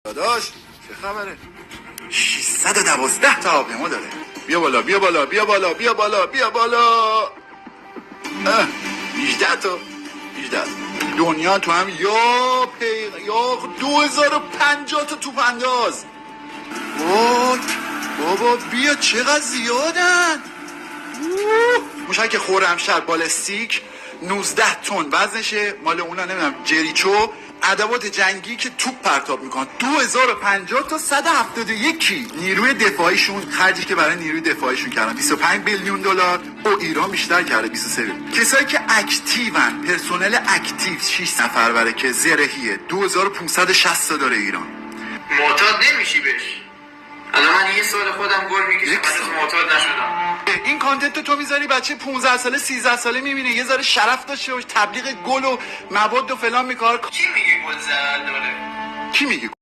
داداش چه خبره؟ 612 تا هواپیما داره. بیا بالا بیا بالا بیا بالا بیا بالا بیا بالا. 18 تا 18 دنیا تو هم یا 2050 تا توپ انداز. وای بابا بیا چقدر زیادن. موشک خرمشهر بالستیک 19 تن وزنشه، مال اونا نمیدونم جریچو، ادوات جنگی که توپ پرتاب میکنن. 2050 تا 171 نیروی دفاعیشون خرجی که برای نیروی دفاعیشون کردن 25 بیلیون دلار و ایران بیشتر کرده 23. کسایی که اکتیون، پرسنل اکتیو 6 نفر بره که زرهیه 2560 تا داره ایران. معتاد نمیشی بهش. الان من یه سال خودم گل میکشم هنوز معتاد نشدم. این کانتنت تو میذاری بچه 15 ساله 13 ساله میبینه، یه ذره شرف داشته باش، تبلیغ گل و مواد و فلان میکار. کی میگه گل ضرر داره؟ کی میگه